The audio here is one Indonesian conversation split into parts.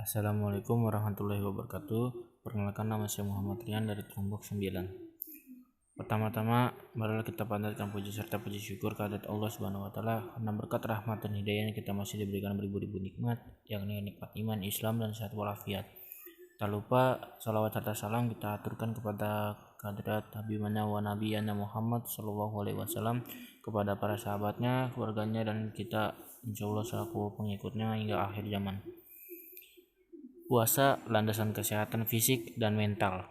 Assalamualaikum warahmatullahi wabarakatuh. Perkenalkan, nama saya Muhammad Rian dari kelompok 9. Pertama-tama, marilah kita panjatkan puji serta puji syukur kehadirat Allah Subhanahu wa taala karena berkat rahmat dan hidayahnya kita masih diberikan beribu-ribu nikmat, yakni nikmat iman, Islam dan sehat walafiat. Tak lupa salawat serta salam kita aturkan kepada kehadirat Habibana wa Nabiyana Muhammad sallallahu alaihi wasallam, kepada para sahabatnya, keluarganya, dan kita insyaallah selaku pengikutnya hingga akhir zaman. Puasa landasan kesehatan fisik dan mental.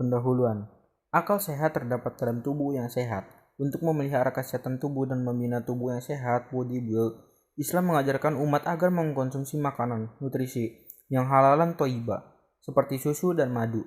Pendahuluan. Akal sehat terdapat dalam tubuh yang sehat. Untuk memelihara kesehatan tubuh dan membina tubuh yang sehat, body build, Islam mengajarkan umat agar mengkonsumsi makanan, nutrisi, yang halalan toiba, seperti susu dan madu,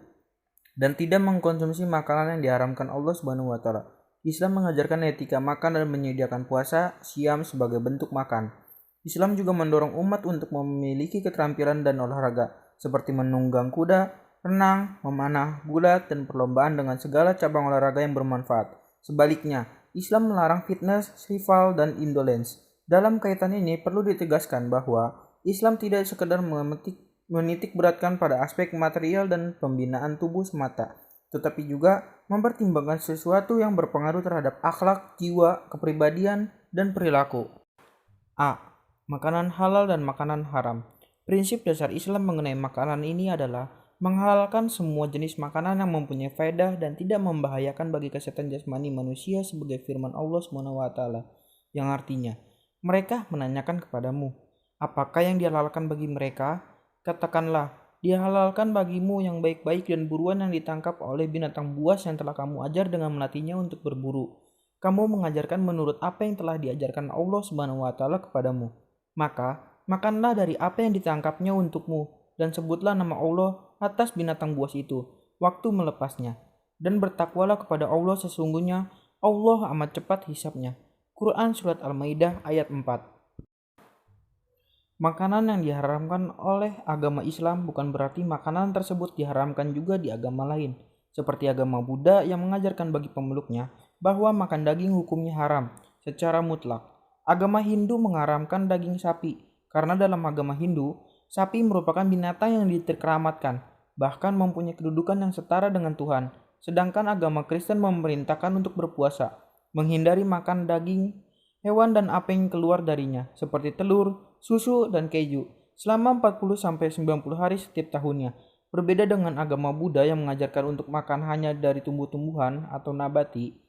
dan tidak mengkonsumsi makanan yang diharamkan Allah Subhanahu wa taala. Islam mengajarkan etika makan dan menyediakan puasa, siam sebagai bentuk makan. Islam juga mendorong umat untuk memiliki keterampilan dan olahraga, seperti menunggang kuda, renang, memanah, gulat, dan perlombaan dengan segala cabang olahraga yang bermanfaat. Sebaliknya, Islam melarang fitness, rival, dan indolence. Dalam kaitan ini perlu ditegaskan bahwa Islam tidak sekedar menitik beratkan pada aspek material dan pembinaan tubuh semata, tetapi juga mempertimbangkan sesuatu yang berpengaruh terhadap akhlak, jiwa, kepribadian, dan perilaku. A. Makanan halal dan makanan haram. Prinsip dasar Islam mengenai makanan ini adalah menghalalkan semua jenis makanan yang mempunyai faedah dan tidak membahayakan bagi kesehatan jasmani manusia, sebagai firman Allah SWT, yang artinya, mereka menanyakan kepadamu, apakah yang dihalalkan bagi mereka? Katakanlah, dihalalkan bagimu yang baik-baik dan buruan yang ditangkap oleh binatang buas yang telah kamu ajar dengan melatihnya untuk berburu. Kamu mengajarkan menurut apa yang telah diajarkan Allah SWT kepadamu. Maka, makanlah dari apa yang ditangkapnya untukmu, dan sebutlah nama Allah atas binatang buas itu waktu melepasnya, dan bertakwalah kepada Allah, sesungguhnya Allah amat cepat hisabnya. Quran Surat Al-Maidah ayat 4. Makanan yang diharamkan oleh agama Islam bukan berarti makanan tersebut diharamkan juga di agama lain, seperti agama Buddha yang mengajarkan bagi pemeluknya bahwa makan daging hukumnya haram secara mutlak. Agama Hindu mengharamkan daging sapi, karena dalam agama Hindu, sapi merupakan binatang yang dikeramatkan, bahkan mempunyai kedudukan yang setara dengan Tuhan. Sedangkan agama Kristen memerintahkan untuk berpuasa, menghindari makan daging hewan dan apa yang keluar darinya, seperti telur, susu, dan keju, selama 40-90 hari setiap tahunnya. Berbeda dengan agama Buddha yang mengajarkan untuk makan hanya dari tumbuh-tumbuhan atau nabati,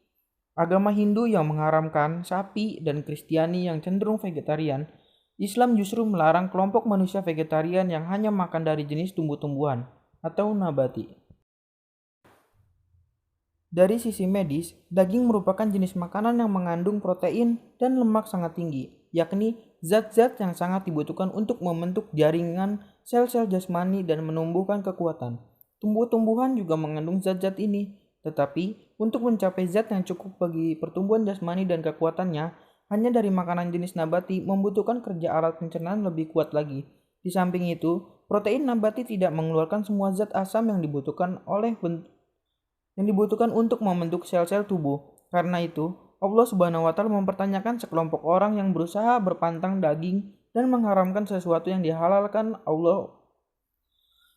agama Hindu yang mengharamkan sapi, dan Kristiani yang cenderung vegetarian, Islam justru melarang kelompok manusia vegetarian yang hanya makan dari jenis tumbuh-tumbuhan atau nabati. Dari sisi medis, daging merupakan jenis makanan yang mengandung protein dan lemak sangat tinggi, yakni zat-zat yang sangat dibutuhkan untuk membentuk jaringan sel-sel jasmani dan menumbuhkan kekuatan. Tumbuh-tumbuhan juga mengandung zat-zat ini, tetapi untuk mencapai zat yang cukup bagi pertumbuhan jasmani dan kekuatannya, hanya dari makanan jenis nabati membutuhkan kerja alat pencernaan lebih kuat lagi. Di samping itu, protein nabati tidak mengeluarkan semua zat asam yang dibutuhkan untuk membentuk sel-sel tubuh. Karena itu, Allah Subhanahu wa taala mempertanyakan sekelompok orang yang berusaha berpantang daging dan mengharamkan sesuatu yang dihalalkan Allah.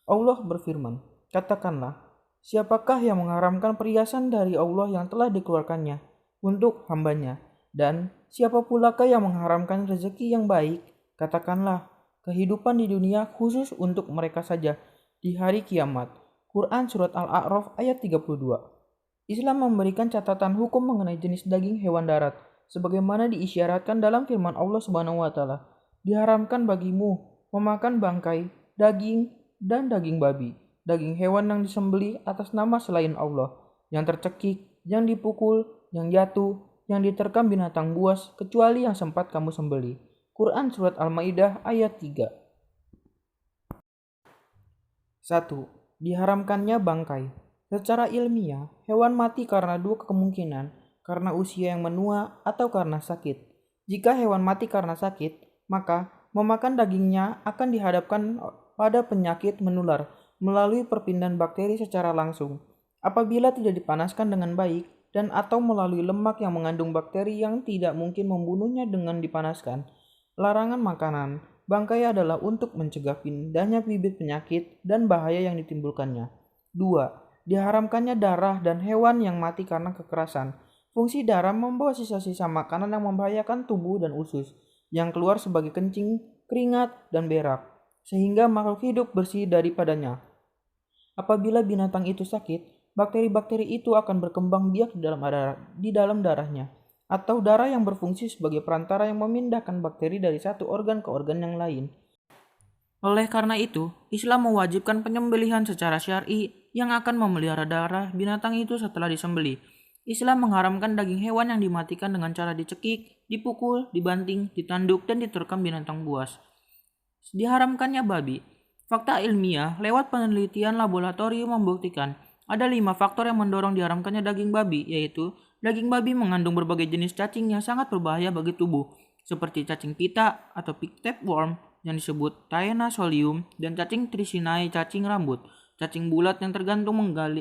Allah berfirman, "Katakanlah, siapakah yang mengharamkan perhiasan dari Allah yang telah dikeluarkannya untuk hambanya? Dan siapa pulakah yang mengharamkan rezeki yang baik? Katakanlah, kehidupan di dunia khusus untuk mereka saja di hari kiamat." Quran Surat Al-A'raf ayat 32. Islam memberikan catatan hukum mengenai jenis daging hewan darat, sebagaimana diisyaratkan dalam firman Allah Subhanahu wa taala. Diharamkan bagimu memakan bangkai, daging, dan daging babi, daging hewan yang disembelih atas nama selain Allah, yang tercekik, yang dipukul, yang jatuh, yang diterkam binatang buas, kecuali yang sempat kamu sembelih. Quran Surat Al-Maidah ayat 3. 1. Diharamkannya bangkai. Secara ilmiah, hewan mati karena dua kemungkinan, karena usia yang menua atau karena sakit. Jika hewan mati karena sakit, maka memakan dagingnya akan dihadapkan pada penyakit menular melalui perpindahan bakteri secara langsung. Apabila tidak dipanaskan dengan baik dan atau melalui lemak yang mengandung bakteri yang tidak mungkin membunuhnya dengan dipanaskan, larangan makanan bangkai adalah untuk mencegah pindahnya bibit penyakit dan bahaya yang ditimbulkannya. 2. Diharamkannya darah dan hewan yang mati karena kekerasan. Fungsi darah membawa sisa-sisa makanan yang membahayakan tubuh dan usus, yang keluar sebagai kencing, keringat, dan berak, sehingga makhluk hidup bersih daripadanya. Apabila binatang itu sakit, bakteri-bakteri itu akan berkembang biak di dalam darahnya, atau darah yang berfungsi sebagai perantara yang memindahkan bakteri dari satu organ ke organ yang lain. Oleh karena itu, Islam mewajibkan penyembelihan secara syar'i yang akan memelihara darah binatang itu setelah disembelih. Islam mengharamkan daging hewan yang dimatikan dengan cara dicekik, dipukul, dibanting, ditanduk, dan diterkam binatang buas. Diharamkannya babi. Fakta ilmiah lewat penelitian laboratorium membuktikan ada 5 faktor yang mendorong diharamkannya daging babi, yaitu daging babi mengandung berbagai jenis cacing yang sangat berbahaya bagi tubuh, seperti cacing pita atau pig tapeworm yang disebut Taenia-solium, dan cacing Trichinnae cacing rambut, cacing bulat yang tergantung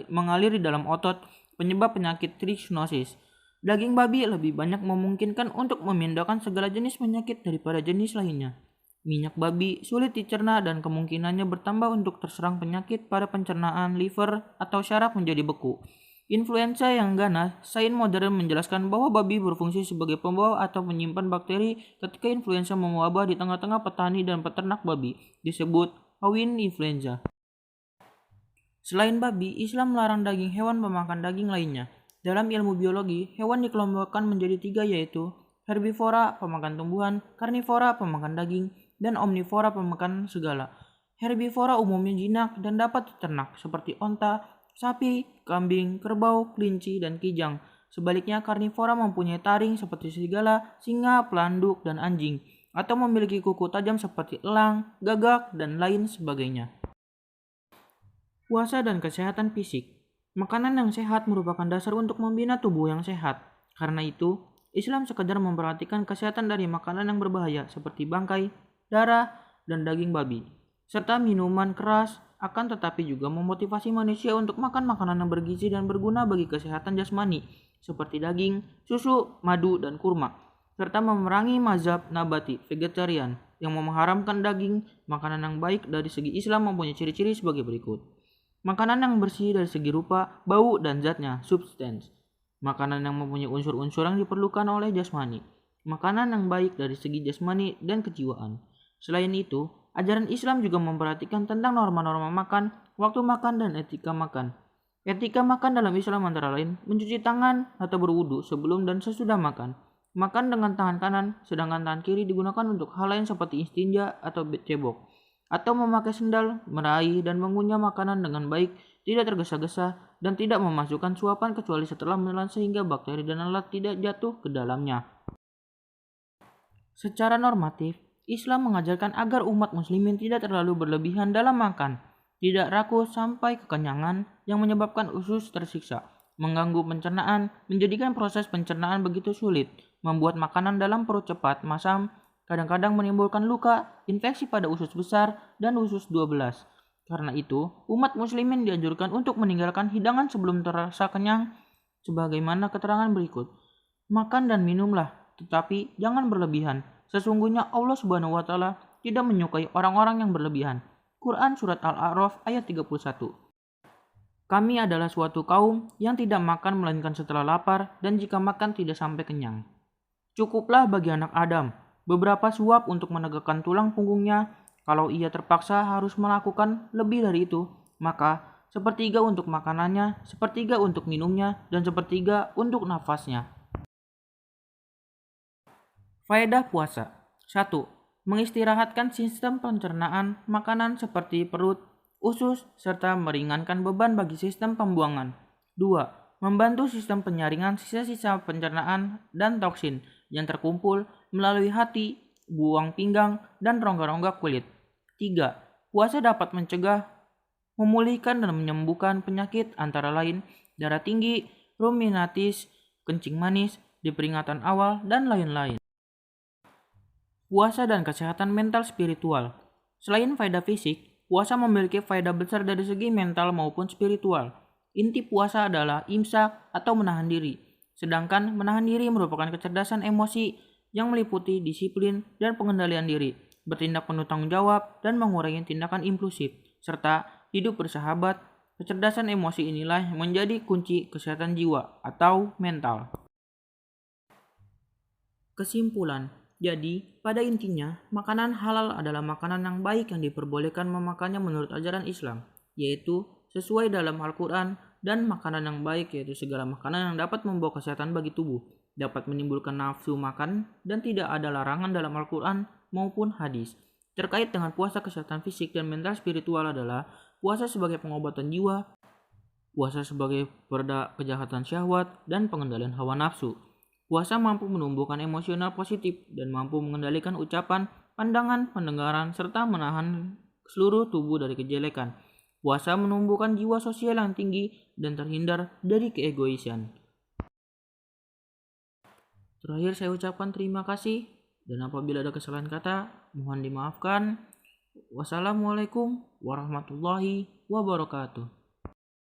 mengalir di dalam otot, penyebab penyakit trichinosis. Daging babi lebih banyak memungkinkan untuk memindahkan segala jenis penyakit daripada jenis lainnya. Minyak babi sulit dicerna dan kemungkinannya bertambah untuk terserang penyakit pada pencernaan, liver, atau syaraf menjadi beku. Influenza yang ganas, sains modern menjelaskan bahwa babi berfungsi sebagai pembawa atau penyimpan bakteri ketika influenza mewabah di tengah-tengah petani dan peternak babi, disebut avian influenza. Selain babi, Islam melarang daging hewan pemakan daging lainnya. Dalam ilmu biologi, hewan dikelompokkan menjadi 3, yaitu herbivora, pemakan tumbuhan, karnivora, pemakan daging, dan omnivora, pemakan segala. Herbivora umumnya jinak dan dapat diternak, seperti onta, sapi, kambing, kerbau, kelinci, dan kijang. Sebaliknya, karnivora mempunyai taring seperti serigala, singa, pelanduk, dan anjing, atau memiliki kuku tajam seperti elang, gagak, dan lain sebagainya. Puasa dan kesehatan fisik. Makanan yang sehat merupakan dasar untuk membina tubuh yang sehat. Karena itu, Islam sekadar memperhatikan kesehatan dari makanan yang berbahaya seperti bangkai, darah, dan daging babi, serta minuman keras, akan tetapi juga memotivasi manusia untuk makan makanan yang bergizi dan berguna bagi kesehatan jasmani, seperti daging, susu, madu, dan kurma, serta memerangi mazhab nabati vegetarian yang mengharamkan daging. Makanan yang baik dari segi Islam mempunyai ciri-ciri sebagai berikut. Makanan yang bersih dari segi rupa, bau, dan zatnya, substance. Makanan yang mempunyai unsur-unsur yang diperlukan oleh jasmani. Makanan yang baik dari segi jasmani dan kejiwaan. Selain itu, ajaran Islam juga memperhatikan tentang norma-norma makan, waktu makan, dan etika makan. Etika makan dalam Islam antara lain mencuci tangan atau berwudu sebelum dan sesudah makan, makan dengan tangan kanan, sedangkan tangan kiri digunakan untuk hal lain seperti istinja atau cebok, atau memakai sendal, meraih dan mengunyah makanan dengan baik, tidak tergesa-gesa, dan tidak memasukkan suapan kecuali setelah menelan sehingga bakteri dan lalat tidak jatuh ke dalamnya. Secara normatif, Islam mengajarkan agar umat muslimin tidak terlalu berlebihan dalam makan, tidak rakus sampai kekenyangan yang menyebabkan usus tersiksa, mengganggu pencernaan, menjadikan proses pencernaan begitu sulit, membuat makanan dalam perut cepat masam, kadang-kadang menimbulkan luka, infeksi pada usus besar, dan usus 12. Karena itu, umat muslimin dianjurkan untuk meninggalkan hidangan sebelum terasa kenyang, sebagaimana keterangan berikut. Makan dan minumlah, tetapi jangan berlebihan. Sesungguhnya Allah Subhanahu wa Ta'ala tidak menyukai orang-orang yang berlebihan. Quran Surat Al-A'raf ayat 31. Kami adalah suatu kaum yang tidak makan melainkan setelah lapar, dan jika makan tidak sampai kenyang. Cukuplah bagi anak Adam beberapa suap untuk menegakkan tulang punggungnya. Kalau ia terpaksa harus melakukan lebih dari itu, maka sepertiga untuk makanannya, sepertiga untuk minumnya, dan sepertiga untuk nafasnya. Faedah puasa. 1. Mengistirahatkan sistem pencernaan makanan seperti perut, usus, serta meringankan beban bagi sistem pembuangan. 2. Membantu sistem penyaringan sisa-sisa pencernaan dan toksin yang terkumpul melalui hati, buang pinggang, dan rongga-rongga kulit. 3. Puasa dapat mencegah, memulihkan, dan menyembuhkan penyakit antara lain darah tinggi, rheumatis, kencing manis di peringatan awal, dan lain-lain. Puasa dan kesehatan mental spiritual. Selain faedah fisik, puasa memiliki faedah besar dari segi mental maupun spiritual. Inti puasa adalah imsak atau menahan diri, sedangkan menahan diri merupakan kecerdasan emosi yang meliputi disiplin dan pengendalian diri. bertindak penuh tanggung jawab, dan mengurangi tindakan impulsif, serta hidup bersahabat. Kecerdasan emosi inilah yang menjadi kunci kesehatan jiwa atau mental. Kesimpulan, jadi pada intinya makanan halal adalah makanan yang baik yang diperbolehkan memakannya menurut ajaran Islam, yaitu sesuai dalam Al-Quran, dan makanan yang baik yaitu segala makanan yang dapat membawa kesehatan bagi tubuh, dapat menimbulkan nafsu makan, dan tidak ada larangan dalam Al-Quran maupun hadis. Terkait dengan puasa kesehatan fisik dan mental spiritual adalah puasa sebagai pengobatan jiwa, puasa sebagai pereda kejahatan syahwat, dan pengendalian hawa nafsu. Puasa mampu menumbuhkan emosional positif dan mampu mengendalikan ucapan, pandangan, pendengaran, serta menahan seluruh tubuh dari kejelekan. Puasa menumbuhkan jiwa sosial yang tinggi dan terhindar dari keegoisan. Terakhir saya ucapkan terima kasih, dan apabila ada kesalahan kata, mohon dimaafkan. Wassalamualaikum warahmatullahi wabarakatuh.